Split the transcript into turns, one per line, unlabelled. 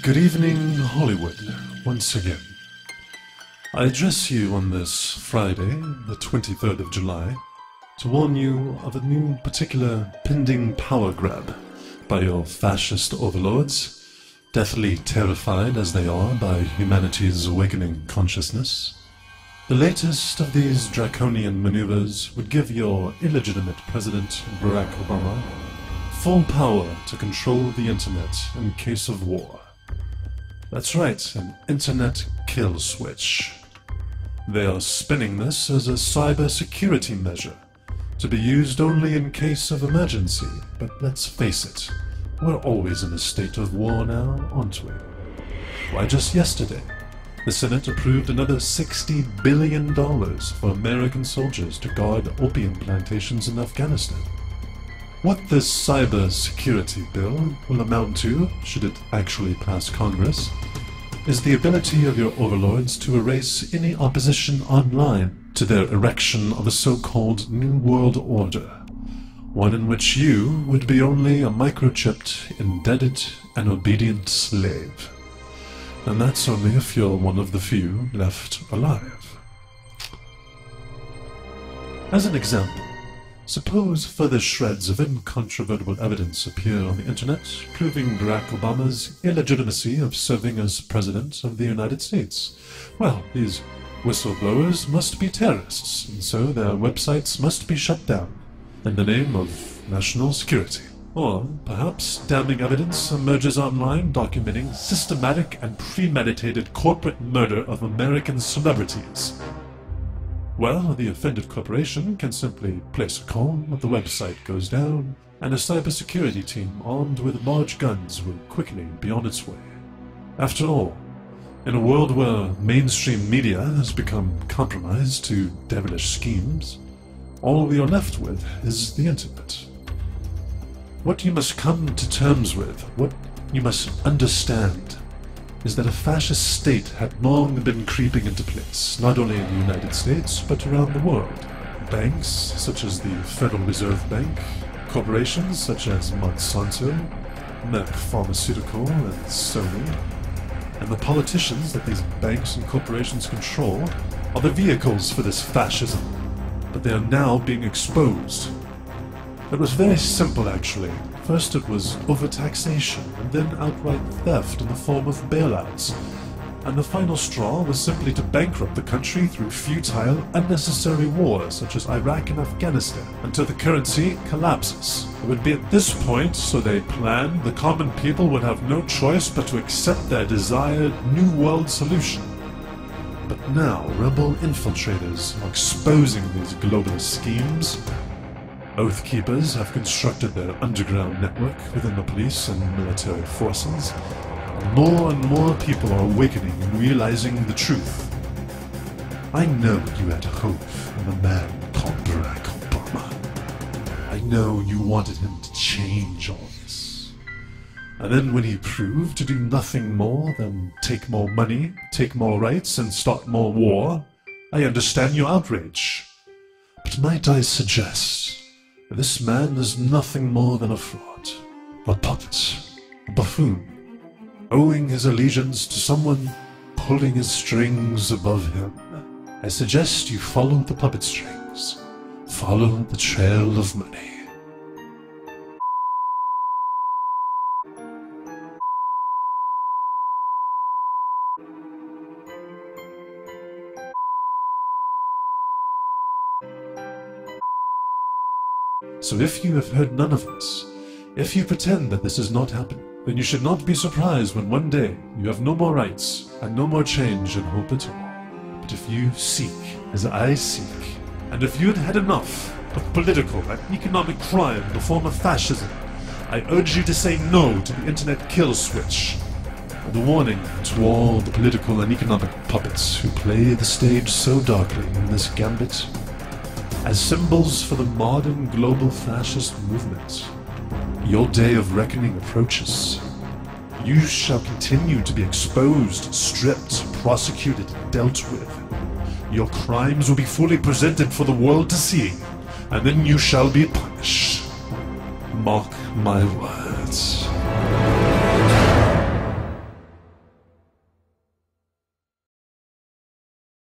Good evening, Hollywood, once again. I address you on this Friday, the 23rd of July, to warn you of a new particular pending power grab by your fascist overlords, deathly terrified as they are by humanity's awakening consciousness. The latest of these draconian maneuvers would give your illegitimate President Barack Obama full power to control the internet in case of war. That's right, an internet kill switch. They are spinning this as a cyber-security measure, to be used only in case of emergency, but let's face it, we're always in a state of war now, aren't we? Why, just yesterday, the Senate approved another $60 billion for American soldiers to guard opium plantations in Afghanistan. What this cyber-security bill will amount to, should it actually pass Congress, is the ability of your overlords to erase any opposition online to their erection of a so-called New World Order, one in which you would be only a microchipped, indebted, and obedient slave. And that's only if you're one of the few left alive. As an example, suppose further shreds of incontrovertible evidence appear on the internet proving Barack Obama's illegitimacy of serving as President of the United States. Well, these whistleblowers must be terrorists, and so their websites must be shut down in the name of national security. Or perhaps damning evidence emerges online documenting systematic and premeditated corporate murder of American celebrities. Well, the offended corporation can simply place a call, the website goes down, and a cybersecurity team armed with large guns will quickly be on its way. After all, in a world where mainstream media has become compromised to devilish schemes, all we are left with is the internet. What you must come to terms with, what you must understand, is that a fascist state had long been creeping into place, not only in the United States, but around the world. Banks, such as the Federal Reserve Bank, corporations such as Monsanto, Merck Pharmaceutical, and Sony, and the politicians that these banks and corporations control are the vehicles for this fascism, but they are now being exposed. It was very simple, actually. First it was overtaxation, and then outright theft in the form of bailouts. And the final straw was simply to bankrupt the country through futile, unnecessary wars such as Iraq and Afghanistan, until the currency collapses. It would be at this point, so they planned, the common people would have no choice but to accept their desired New World solution. But now, rebel infiltrators are exposing these globalist schemes. Oath Keepers have constructed their underground network within the police and military forces, and more people are awakening and realizing the truth. I know you had hope in a man called Barack Obama. I know you wanted him to change all this. And then when he proved to do nothing more than take more money, take more rights, and start more war, I understand your outrage. But might I suggest, this man is nothing more than a fraud, a puppet, a buffoon, owing his allegiance to someone pulling his strings above him. I suggest you follow the puppet strings, follow the trail of money. So if you have heard none of this, if you pretend that this has not happened, then you should not be surprised when one day you have no more rights and no more change and hope at all. But if you seek as I seek, and if you had had enough of political and economic crime in the form of fascism, I urge you to say no to the internet kill switch. The warning to all the political and economic puppets who play the stage so darkly in this gambit. As symbols for the modern global fascist movement, your day of reckoning approaches. You shall continue to be exposed, stripped, prosecuted, dealt with. Your crimes will be fully presented for the world to see, and then you shall be punished. Mark my words.